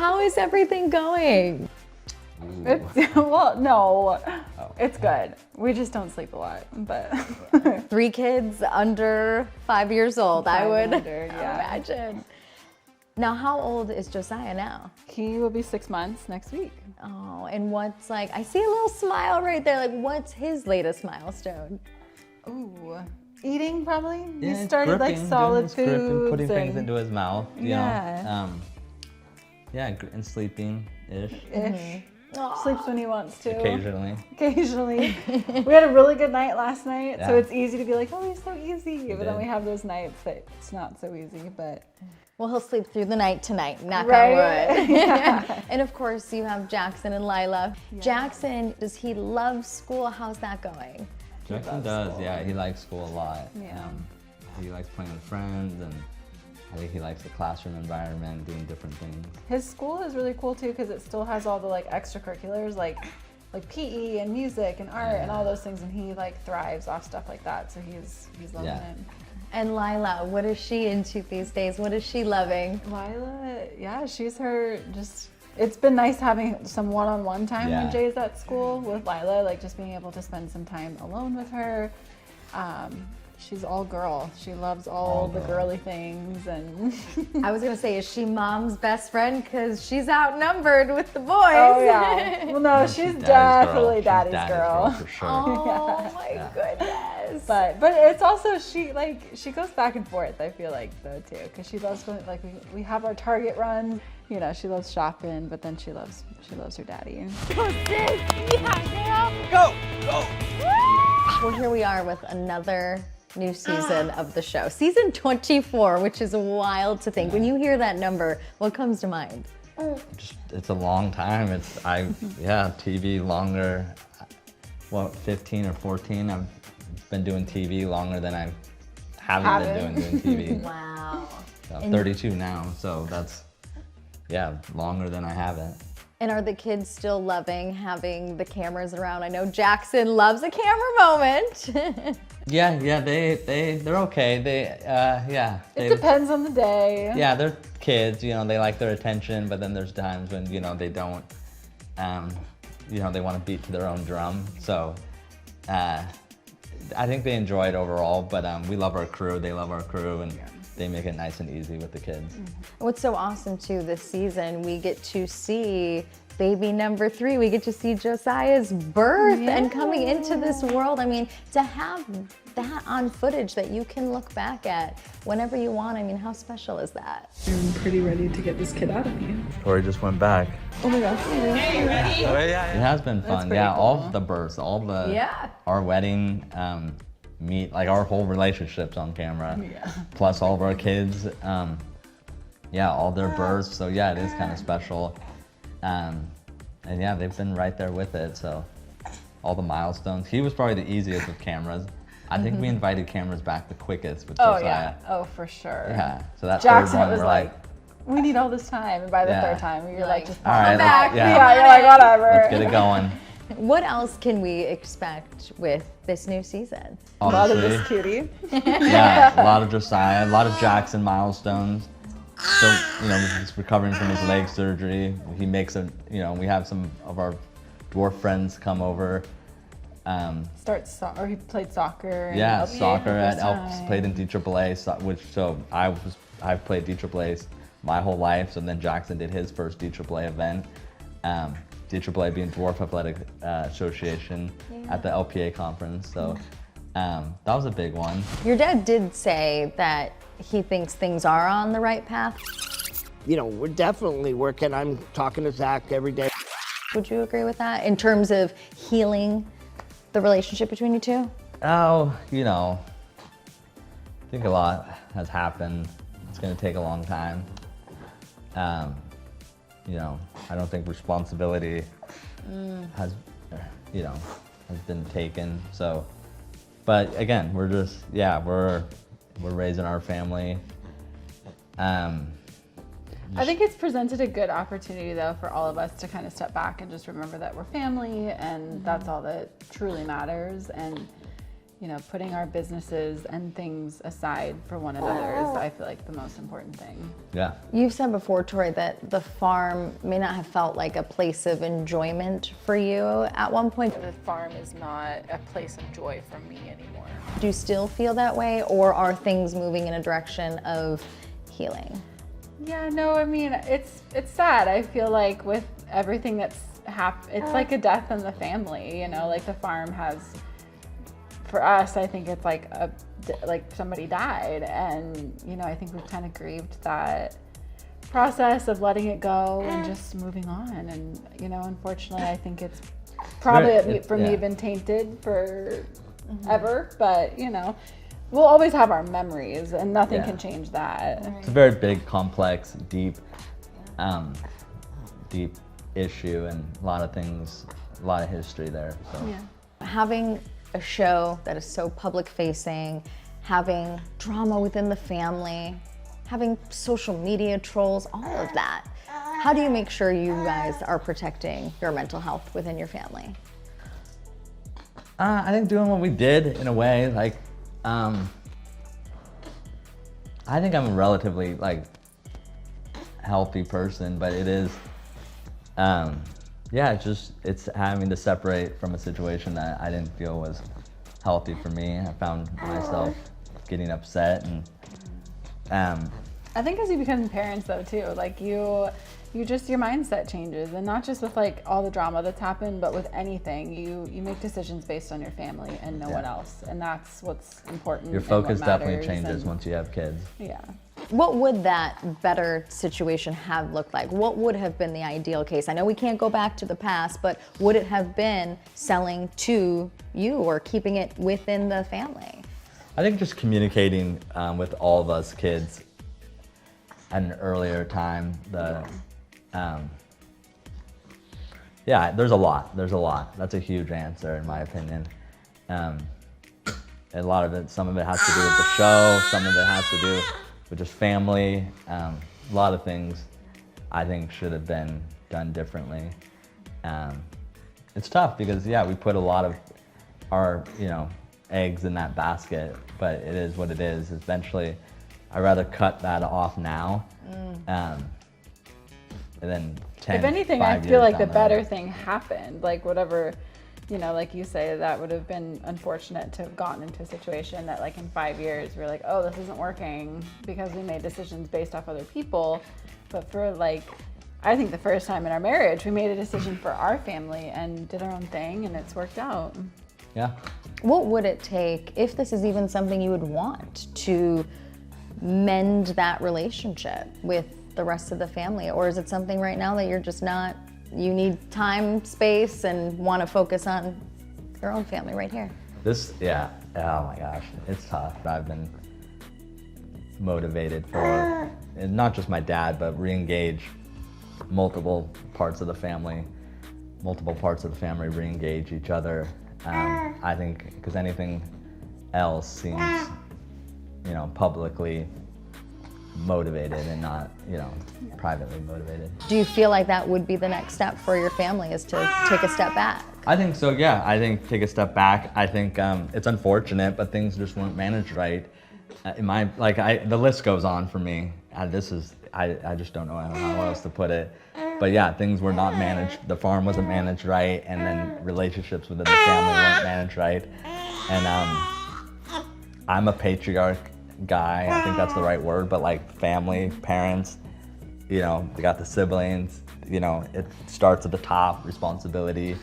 How is everything going? Well, no, it's good. We just don't sleep a lot, but 3 kids under 5 years old, I would yeah. imagine. Now, how old is Josiah now? He will be 6 months next week. Oh, and what's like, I see a little smile right there. Like, what's his latest milestone? Ooh, eating probably. Yeah, He started like gripping, solid doing his gripping, foods putting things into his mouth. You Yeah. know, and sleeping-ish. ish. Sleeps when he wants to. Occasionally. We had a really good night last night, so Yeah. it's easy to be like, oh, he's so easy. But then did. we have those nights that it's not so easy, but. Well, he'll sleep through the night tonight, knock Right? on wood. Yeah. And of course, you have Jackson and Lila. Yeah. Jackson, does he love school? How's that going? Jackson does, yeah. He likes school a lot. Yeah. He likes playing with friends, and I think he likes the classroom environment, doing different things. His school is really cool too because it still has all the like extracurriculars like PE and music and art and all those things, and he like thrives off stuff like that. So he's loving it. And Lila, what is she into these days? What is she loving? Lila, yeah, she's her just. It's been nice having some one-on-one time when Jay's at school with Lila, like just being able to spend some time alone with her. She's all girl. She loves all the girly things, and I was gonna say, is she mom's best friend? Because she's outnumbered with the boys. oh yeah. Well, no, she's definitely daddy's girl. For sure. Oh my goodness. But it's also she goes back and forth. I feel like though too, because she loves going like we have our Target runs. You know, she loves shopping, but then she loves her daddy. Go, sis. Yeah, girl. Go! Well, here we are with another new season of the show. Season 24, which is wild to think. When you hear that number, what comes to mind? It's a long time. TV longer. What, 15 or 14? I've been doing TV longer than I haven't been doing TV. Wow. So I'm 32 now, so that's, longer than I haven't. And are the kids still loving having the cameras around? I know Jackson loves a camera moment. Yeah, they're okay. It depends on the day. Yeah, they're kids, you know, they like their attention, but then there's times when, you know, they don't, you know, they want to beat to their own drum. So I think they enjoy it overall, but we love our crew, they love our crew, and they make it nice and easy with the kids. What's so awesome too this season, we get to see baby number 3. We get to see Josiah's birth and coming into this world. I mean, to have that on footage that you can look back at whenever you want, I mean, how special is that? I'm pretty ready to get this kid out of me. Tori just went back. Oh my gosh. Hey, ready? It has been fun. Yeah, cool. all of the births, all the, our wedding, meet, like our whole relationship's on camera. Yeah. Plus all of our kids, all their births. So it is kind of special. And they've been right there with it. So all the milestones. He was probably the easiest with cameras. I think we invited cameras back the quickest with Josiah. Oh yeah. Oh, for sure. Yeah. So that Jackson third one, was we're like, we need all this time. And by the third time, you're like just all right, back. yeah, you're like, whatever. Let's get it going. What else can we expect with this new season? A lot of Obviously. this cutie. Yeah, a lot of Josiah, a lot of Jackson milestones. So, you know, he's recovering from his leg surgery. He makes we have some of our dwarf friends come over. He played soccer. Yeah, soccer at Elks. Elks, played in DAAA, I've played DAAA my whole life, so then Jackson did his first DAAA event. DAAA being Dwarf Athletic Association at the LPA conference, so that was a big one. Your dad did say that he thinks things are on the right path. You know, we're definitely working. I'm talking to Zach every day. Would you agree with that in terms of healing the relationship between you two? Oh, you know, I think a lot has happened. It's gonna take a long time. You know, I don't think responsibility has been taken. So, but again, we're just, we're raising our family. I think it's presented a good opportunity though for all of us to kind of step back and just remember that we're family and that's all that truly matters. And you know, putting our businesses and things aside for one another is, I feel like, the most important thing. Yeah. You've said before, Tori, that the farm may not have felt like a place of enjoyment for you at one point. The farm is not a place of joy for me anymore. Do you still feel that way, or are things moving in a direction of healing? Yeah, no, I mean, it's sad. I feel like with everything that's it's like a death in the family, you know, like the farm has, for us, I think it's like somebody died, and you know, I think we've kind of grieved that process of letting it go and just moving on. And you know, unfortunately, I think it's probably for me been tainted for ever, but you know, we'll always have our memories, and nothing can change that. It's a very big, complex, deep issue, and a lot of things, a lot of history there. So. Yeah. Having a show that is so public facing, having drama within the family, having social media trolls, all of that. How do you make sure you guys are protecting your mental health within your family? I think doing what we did in a way, like, I think I'm a relatively like healthy person, but it is, it's having to separate from a situation that I didn't feel was healthy for me. I found myself getting upset, and I think as you become parents though too, like your mindset changes, and not just with like all the drama that's happened, but with anything, you make decisions based on your family and no one else, and that's what's important. Your focus definitely changes once you have kids. Yeah. What would that better situation have looked like? What would have been the ideal case? I know we can't go back to the past, but would it have been selling to you or keeping it within the family? I think just communicating with all of us kids at an earlier time. There's a lot. That's a huge answer in my opinion. A lot of it, some of it has to do with the show, some of it has to do with just family. A lot of things I think should have been done differently. It's tough because we put a lot of our eggs in that basket, but it is what it is. Eventually, I'd rather cut that off now, and then 10. If anything, I feel like the better thing happened. Like whatever, like you say, that would have been unfortunate to have gotten into a situation that like in 5 years we're like, oh, this isn't working because we made decisions based off other people. But for like, I think the first time in our marriage, we made a decision for our family and did our own thing, and it's worked out. Yeah. What would it take, if this is even something you would want, to mend that relationship with the rest of the family? Or is it something right now that you're just not, you need time, space, and want to focus on your own family right here? Oh my gosh, it's tough. I've been motivated for, and not just my dad, but re-engage multiple parts of the family re-engage each other. I think because anything else seems, publicly motivated and not, privately motivated. Do you feel like that would be the next step for your family, is to take a step back? I think so, yeah. I think take a step back. I think it's unfortunate, but things just weren't managed right. The list goes on for me. I just don't know how else to put it. But yeah, things were not managed. The farm wasn't managed right, and then relationships within the family weren't managed right. And I'm a patriarch guy. I think that's the right word. But like family, parents, they got the siblings. It starts at the top, responsibility,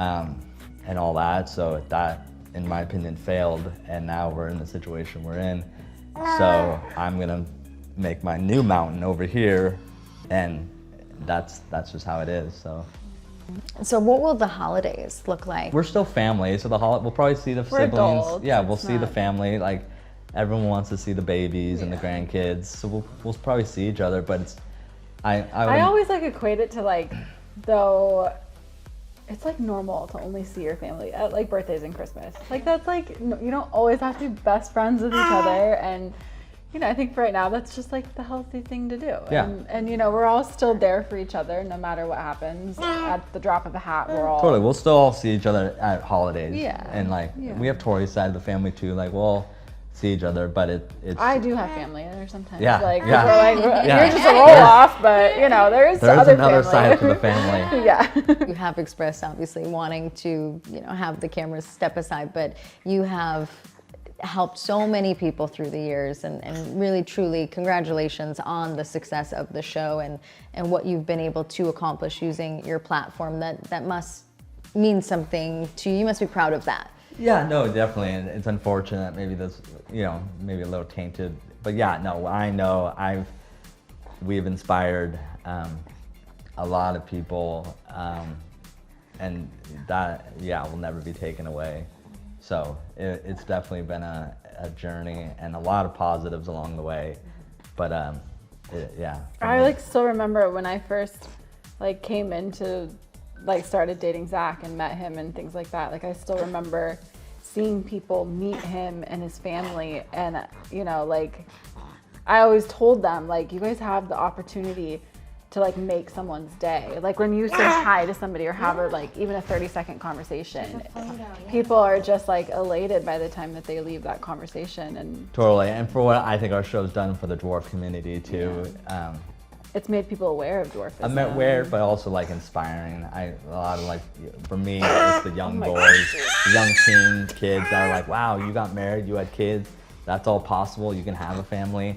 and all that. So that, in my opinion, failed, and now we're in the situation we're in. So I'm gonna make my new mountain over here, and that's just how it is. So what will the holidays look like? We're still family, so we'll probably see the siblings. Adults, yeah, we'll see the family. Like everyone wants to see the babies and the grandkids, so we'll probably see each other. But I always like equate it to like, though it's like normal to only see your family at like birthdays and Christmas. Like that's like, you don't always have to be best friends with each other, and you know, I think for right now that's just like the healthy thing to do. Yeah. And you know, we're all still there for each other no matter what happens. At the drop of a hat, we're all Totally, we'll still all see each other at holidays. Yeah. And like, Yeah. we have Tori's side of the family too. Like, we'll see each other, but it's. I do have family there sometimes. Yeah, Like, yeah. we're like, Yeah. you're just a roll off, but you know, there's other another family. side to the family. Yeah. You have expressed obviously wanting to, you know, have the cameras step aside, but you have helped so many people through the years, and really truly congratulations on the success of the show and what you've been able to accomplish using your platform. That must mean something to you. You must be proud of that. Yeah, no, definitely, and it's unfortunate. Maybe this, you know, maybe a little tainted, but yeah, no, I know we've inspired a lot of people, and that, yeah, will never be taken away. So it's definitely been a journey and a lot of positives along the way, but yeah. I like still remember when I first like came into like started dating Zach and met him and things like that. Like I still remember seeing people meet him and his family, and you know, like I always told them, like, you guys have the opportunity to like make someone's day. Like when you say hi to somebody or have a like even a 30-second conversation, people are just like elated by the time that they leave that conversation. And Totally, and for what I think our show's done for the dwarf community too. it's made people aware of dwarfism. I'm aware, but also like inspiring. A lot of like, for me, it's the young boys, the young teen kids that are like, wow, you got married, you had kids, that's all possible, you can have a family.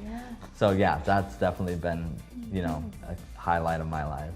So yeah, that's definitely been, you know, a highlight of my life.